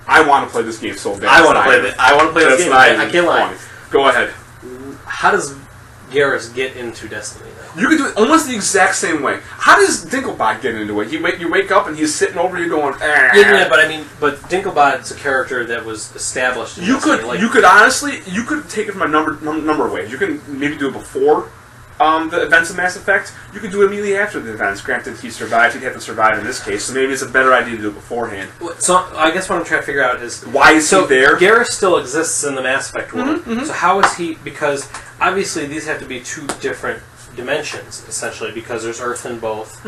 I want to play this game so bad. I want to play this game. I can't lie. Go ahead. How does Garrus get into Destiny, though? You can do it almost the exact same way. How does Dinklebot get into it? You wake up and he's sitting over you going, Yeah, but Dinklebot's a character that was established in You could honestly take it from a number of ways. You can maybe do it before the events of Mass Effect, you could do it immediately after the events. Granted, he survived. He'd have to survive in this case, so maybe it's a better idea to do it beforehand. So I guess what I'm trying to figure out is Why is he there? Garrus still exists in the Mass Effect world. So how is he? Because obviously these have to be two different dimensions essentially, because there's Earth in both.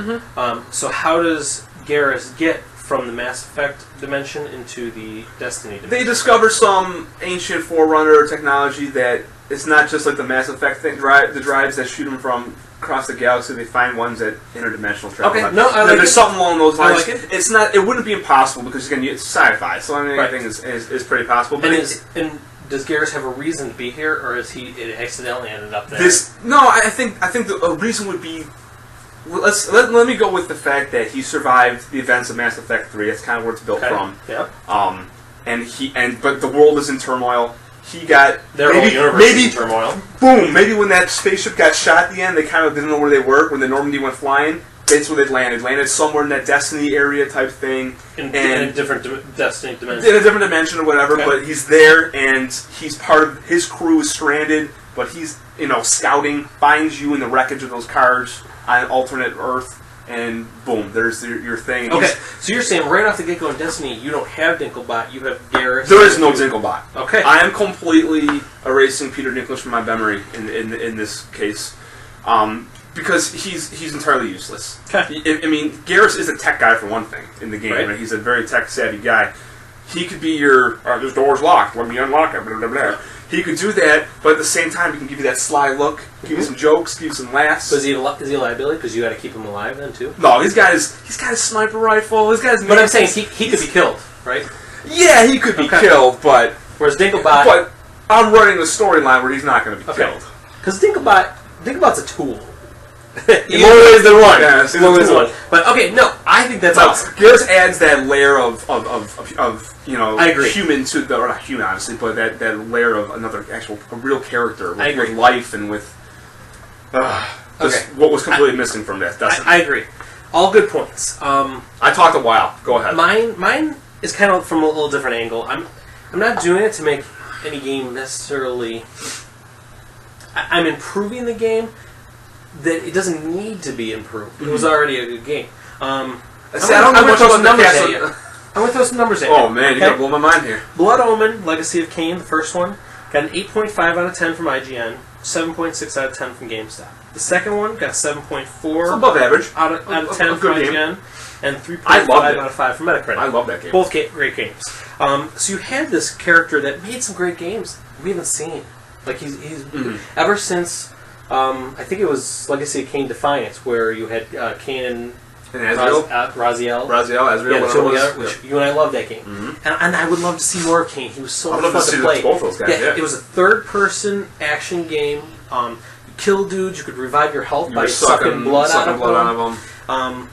So how does Garrus get from the Mass Effect dimension into the Destiny dimension? They discover some ancient Forerunner technology that it's not just like the Mass Effect thing. The drives that shoot them from across the galaxy. They find ones that interdimensional travel. Okay, no, I like there's it. something along those I lines. like it. It's not. It wouldn't be impossible because again, it's sci-fi. So I mean, Right. anything is pretty possible. But And does Garrus have a reason to be here, or is it accidentally ended up there? I think the reason would be. Let me go with the fact that he survived the events of Mass Effect 3. That's kind of where it's built from. Yeah. But the world is in turmoil. He got Their whole universe is in turmoil. Boom! Maybe when that spaceship got shot at the end, they kind of didn't know where they were. When the Normandy went flying, that's where they landed. Landed somewhere in that Destiny area type thing. In a different Destiny dimension. In a different dimension or whatever, Okay. but he's there, and he's part of his crew is stranded, but he's, scouting, finds you in the wreckage of those cars on an alternate Earth, and boom, there's your thing. Okay, so you're saying right off the get-go in Destiny, you don't have Dinklebot, you have Garrus. There is no Dinklebot. Okay. I am completely erasing Peter Dinklage from my memory in this case, because he's entirely useless. Okay. I mean, Garrus is a tech guy for one thing in the game. Right. Right? He's a very tech-savvy guy. He could be your, this door's locked, let me unlock it, blah, blah, blah. He could do that, but at the same time, he can give you that sly look, give you some jokes, give you some laughs. So is he a liability? Because you got to keep him alive then too. No, he's got his sniper rifle. He's got his. But I'm saying he could be killed, right? Yeah, he could be Okay. killed, but Whereas Dinklebot, but I'm running the storyline where he's not going to be okay, killed. because Dinklebot's a tool. In more ways than one. Yeah, In more ways than one. But okay, no, I think that's awesome. Garrus adds that layer of I agree. human to the, or not human obviously, but that layer of another a real character with, I agree. with life and with what was completely missing from that. I agree. All good points. I talked a while. Go ahead. Mine is kind of from a little different angle. I'm not doing it to make any game necessarily. I'm improving the game that it doesn't need to be improved. It was already a good game. I'm going to throw some numbers at you. I'm going to throw some numbers at you. Oh man, you okay? gotta blow my mind here. Blood Omen, Legacy of Kain, the first one, got an 8.5 out of 10 from IGN, 7.6 out of 10 from GameStop. The second one got 7.4 It's above average. out of 10 a from good game. IGN, and 3.5 I loved it. out of 5 from Metacritic. I love that game. Both great games. So you had this character that made some great games we haven't seen. Like he's ever since I think it was Legacy of Kain Defiance, where you had Kain and Azrael, Raziel. Azrael, Yeah, whatever it was. which you and I love that game, and I would love to see more of Kain. He was so I'd much love to fun see to play. both those guys. Yeah, It was a third-person action game. You kill dudes, you could revive your health by sucking blood out of them.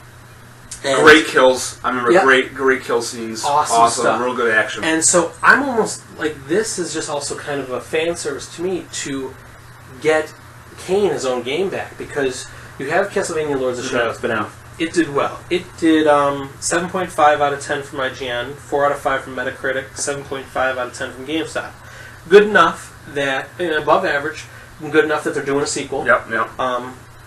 And Great kills. I remember Yep. great kill scenes. Awesome stuff. Real good action. And so I'm almost like, this is just also kind of a fan service to me to get Kain his own game back, because you have Castlevania Lords of Shadow. It's been out. It did well. It did 7.5 out of 10 from IGN, 4 out of 5 from Metacritic, 7.5 out of 10 from GameStop. Good enough that, above average, and good enough that they're doing a sequel. Yep.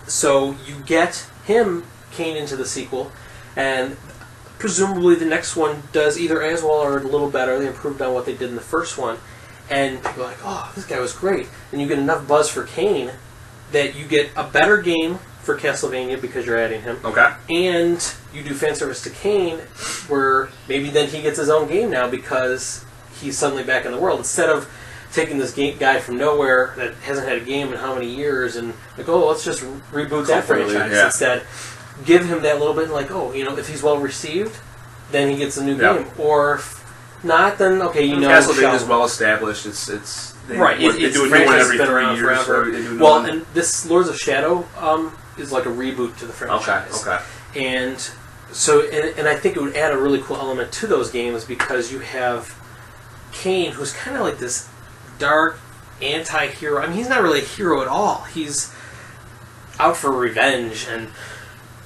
So you get Kain into the sequel, and presumably the next one does either as well or a little better. They improved on what they did in the first one, and people are like, oh, this guy was great. And you get enough buzz for Kain that you get a better game for Castlevania because you're adding him. Okay. And you do fan service to Kain, where maybe then he gets his own game now because he's suddenly back in the world. Instead of taking this guy from nowhere that hasn't had a game in how many years and like, oh, let's just reboot that Completely, franchise. yeah. Instead, give him that little bit and like, oh, if he's well received, then he gets a new game. Or if not, then okay, Castlevania is well established. They right. do It's a new franchise one has every been 3 around years. forever. So they do a new Well, one. and this Lords of Shadow is like a reboot to the franchise. Okay. And so, and I think it would add a really cool element to those games because you have Kain, who's kind of like this dark anti-hero. I mean, he's not really a hero at all. He's out for revenge and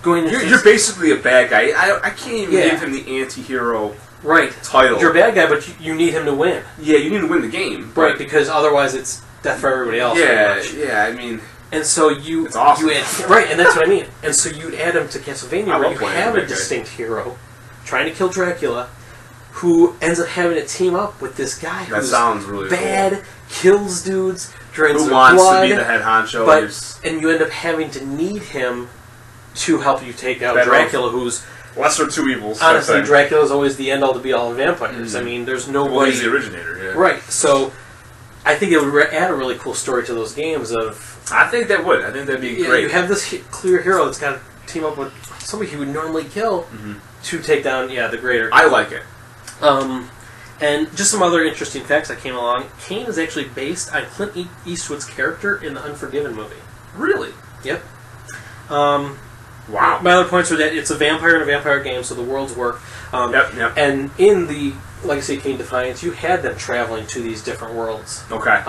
going. You're basically a bad guy. I can't even give him the anti-hero right title. You're a bad guy, but you need him to win. Yeah, you need to win the game. Right, because otherwise it's death for everybody else. Yeah. I mean, And so you, It's awesome. you add, right, and that's what I mean. And so you'd add him to Castlevania, I where love you playing have that a guy. distinct hero trying to kill Dracula, who ends up having to team up with this guy That who's sounds really bad, kills dudes, drains cool. Who their wants blood, to be the head honcho? but and you end up having to need him to help you take out Better Dracula, who's lesser of two evils. honestly type thing. Dracula's always the end all to be all of vampires. I mean, there's Well, nobody he's the originator. Yeah. right. So I think it would add a really cool story to those games of. I think that would. I think that'd be Yeah, great. you have this clear hero that's got to team up with somebody who would normally kill to take down, the greater. I like it. And just some other interesting facts that came along. Kane is actually based on Clint Eastwood's character in the Unforgiven movie. Really? Yep. Wow. My other points are that it's a vampire in a vampire game, so the worlds work. Yep. And in the Legacy of Kane Defiance, you had them traveling to these different worlds. Okay.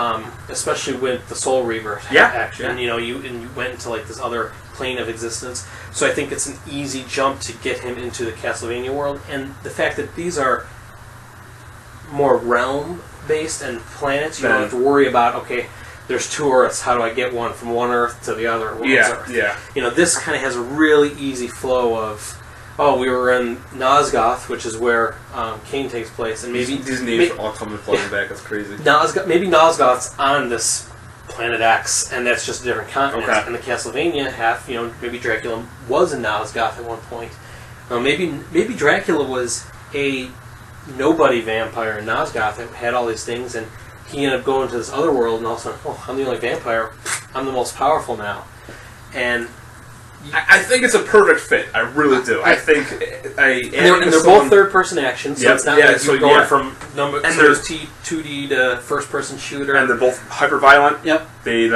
Especially with the Soul Reaver action. Yeah. You went into like this other plane of existence. So I think it's an easy jump to get him into the Castlevania world, and the fact that these are more realm based and planets, you don't have to worry about there's two Earths. How do I get one from one Earth to the other world's Earth? Yeah. This kind of has a really easy flow of. Oh, we were in Nosgoth, which is where Kane takes place, and maybe these names are all coming flooding back. That's crazy. Maybe Nosgoth's on this planet X, and that's just a different continent. Okay. And the Castlevania half, maybe Dracula was in Nosgoth at one point. Maybe Dracula was a nobody vampire in Nosgoth that had all these things, and he ended up going to this other world, and all of a sudden, I'm the only vampire. I'm the most powerful now, and. I think it's a perfect fit. I really do. I think And they're both third-person actions, so it's not like you're going from there's 2D to first-person shooter. And they're both hyper-violent. Yep. They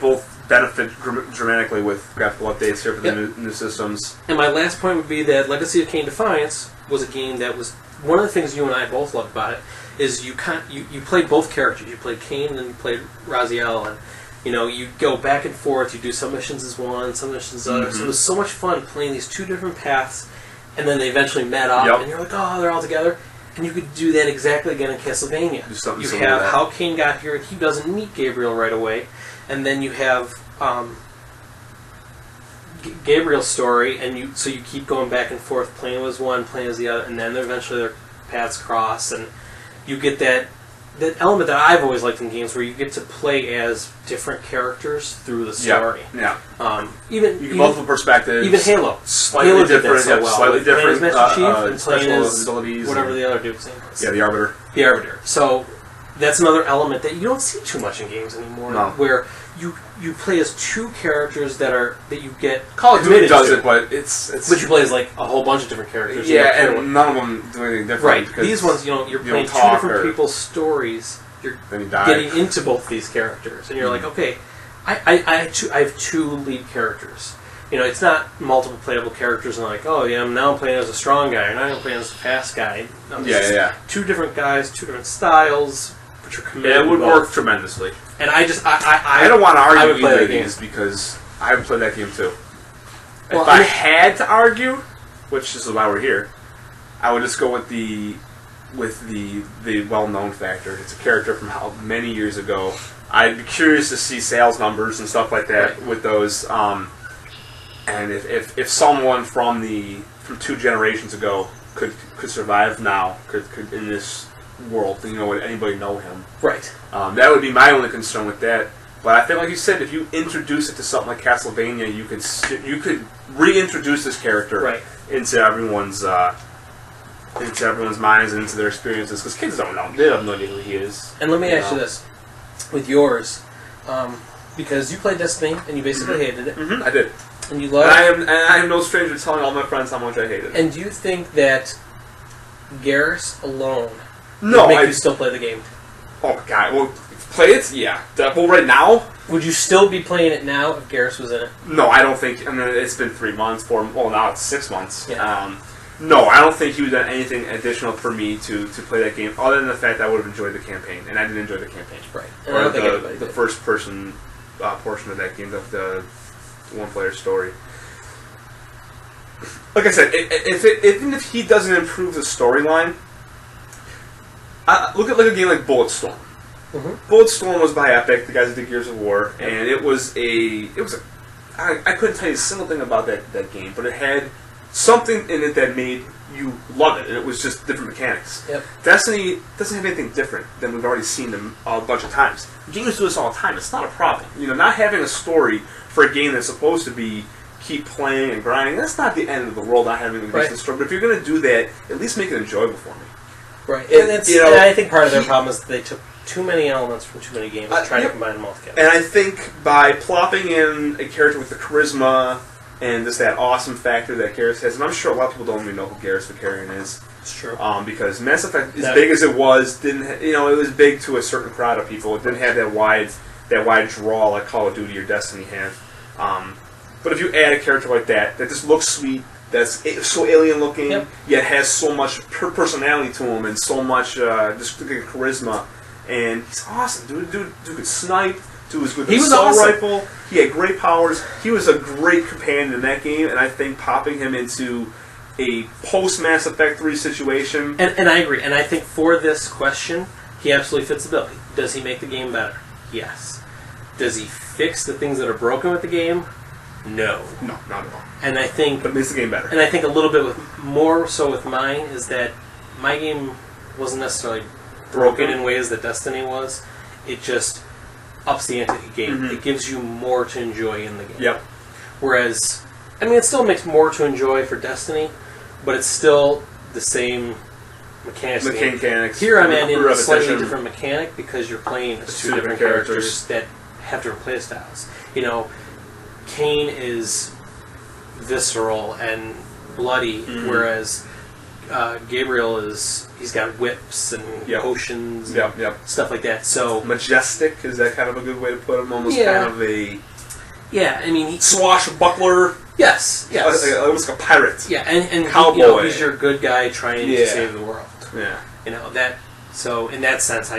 both benefit dramatically with graphical updates here for the new systems. And my last point would be that Legacy of Kane Defiance was a game that was one of the things you and I both loved about it is you played both characters. You played Kane and then you played Raziel, and you go back and forth. You do some missions as one, some missions as other. So it was so much fun playing these two different paths, and then they eventually met up, and you're like, oh, they're all together. And you could do that exactly again in Castlevania. Do something you similar have to that. how Kane got here, and he doesn't meet Gabriel right away, and then you have Gabriel's story, and so you keep going back and forth, playing as one, playing as the other, and then eventually their paths cross, and you get that element that I've always liked in games where you get to play as different characters through the story. Yeah. Even multiple perspectives. Even Halo. Slightly Halo did different. that so well. Slightly Playing as different. Master Chief and playing special as abilities. whatever the other dude's name was. Yeah, the Arbiter. The Arbiter. So that's another element that you don't see too much in games anymore. No. Where you play as two characters that you get Call of Duty committed does to. it, but it's. But you play as like a whole bunch of different characters. You Yeah, don't care and none of them do anything different. right. Because These ones, you're you playing don't two talk different or- people's stories. You're Then you die. getting into both these characters, and you're like, okay, I have two lead characters. It's not multiple playable characters, and like, oh yeah, now I'm playing as a strong guy, and now I'm playing as a fast guy. No, it's just two different guys, two different styles, but you're committed. Yeah, it would to both. work tremendously. And I don't want to I would argue play either that of game. these because I haven't played that game too. Well, If I had to argue, which is why we're here, I would just go with the well-known factor. It's a character from how many years ago. I'd be curious to see sales numbers and stuff like that with those. And if someone from 2 generations ago could survive now, could in this world, would anybody know him? Right. That would be my only concern with that. But I think, like you said, if you introduce it to something like Castlevania, you could reintroduce this character into everyone's minds and into their experiences, because kids don't know. They have no idea who he is. And let me ask you this. With yours, because you played Destiny, and you basically hated it. Mm-hmm, I did. And you And loved I am no stranger to telling all my friends how much I hated it. And do you think that Garrus alone No, would make you still play the game? Oh my god. Well, play it? Yeah. Well, right now? Would you still be playing it now if Garrus was in it? No, I don't think. I mean, it's been 3 months, 4. Well, now it's 6 months. Yeah. No, I don't think he would have done anything additional for me to play that game, other than the fact that I would have enjoyed the campaign, and I didn't enjoy the campaign. Right. And I don't think everybody the did. first person portion of that game, the one-player story. Like I said, even if he doesn't improve the storyline, look at like a game like Bulletstorm. Bulletstorm was by Epic, the guys that did Gears of War, and it was I couldn't tell you a single thing about that game, but it had something in it that made you love it, and it was just different mechanics. Yep. Destiny doesn't have anything different than we've already seen them a bunch of times. Games do this all the time. It's not a problem. Not having a story for a game that's supposed to be keep playing and grinding, that's not the end of the world, not having a decent story. But if you're going to do that, at least make it enjoyable for me. Right. And I think part of their problem is that they took too many elements from too many games and tried to combine them all together. And I think by plopping in a character with the charisma and just that awesome factor that Garrus has, and I'm sure a lot of people don't even know who Garrus Vakarian is. It's true. Because Mass Effect, as big as it was, didn't it was big to a certain crowd of people. It didn't have that wide draw like Call of Duty or Destiny had. But if you add a character like that just looks sweet, that's so alien looking, yet has so much personality to him and so much just charisma, and he's awesome. Dude could snipe. Dude was good with an assault rifle. He had great powers. He was a great companion in that game, and I think popping him into a post Mass Effect 3 situation. And I agree. And I think for this question, he absolutely fits the bill. Does he make the game better? Yes. Does he fix the things that are broken with the game? No. No, not at all. And I think... But it makes the game better. And I think a little bit more so with mine is that my game wasn't necessarily broken in ways that Destiny was. It just ups the ante of the game. Mm-hmm. It gives you more to enjoy in the game. Yep. Whereas, it still makes more to enjoy for Destiny, but it's still the same mechanics. Here I'm adding a slightly different mechanic because you're playing as two different characters that have different play styles. Cain is visceral and bloody, whereas Gabriel he's got whips and potions and stuff like that. So majestic, is that kind of a good way to put him? Almost kind of a swashbuckler. Yes. Almost like a pirate. Yeah, and cowboy. He's your good guy trying to save the world. Yeah. That. So in that sense,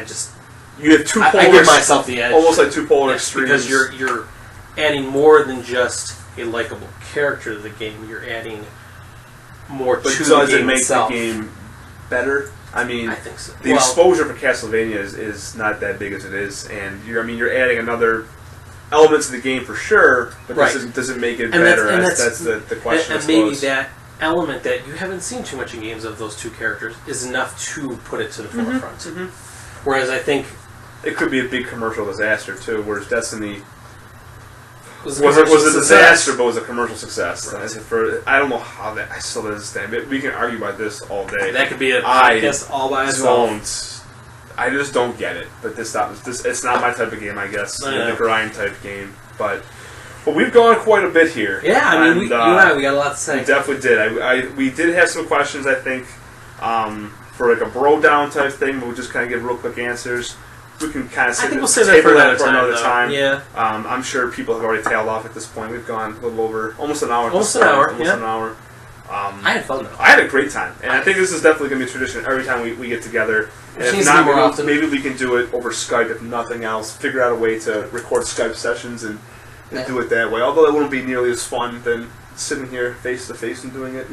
you have two polar. I give myself the edge, almost like two polar extremes, because you're adding more than just a likable character to the game. You're adding more to the game itself. Does it make the game better? I think so. The exposure for Castlevania is not that big as it is, and you're adding another elements of the game for sure, but does it make it better? That's the question. And maybe that element that you haven't seen too much in games of those two characters is enough to put it to the forefront. Mm-hmm. Whereas I think it could be a big commercial disaster too. Whereas Destiny was a disaster, but was a commercial success. Right. I don't know how that. I still don't understand. We can argue about this all day. That could be a podcast all by itself. I just don't get it. But it's not my type of game, I guess. The grind type game. But we've gone quite a bit here. Yeah, you and I, we got a lot to say. We definitely did. We did have some questions, I think, for like a bro down type thing, but we'll just kind of give real quick answers. We can kind of we'll save that for another time. Yeah. I'm sure people have already tailed off at this point. We've gone a little over almost an hour. Almost an hour. I had fun though. I had a great time, and I think this is definitely going to be a tradition every time we get together. And if not, maybe we can do it over Skype if nothing else. Figure out a way to record Skype sessions and do it that way. Although it wouldn't be nearly as fun than sitting here face to face and doing it.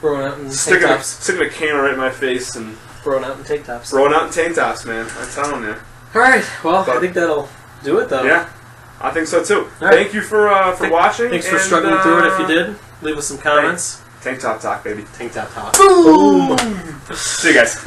Throwing out in tank tops. Sticking a camera right in my face and throwing out in tank tops. Throwing out in tank tops, man. I'm telling you. All right. Well, I think that'll do it, though. Yeah, I think so too. Right. Thank you for watching. Thanks for struggling through it. If you did, leave us some comments. Tank top talk, baby. Tank top talk. Boom. See you guys.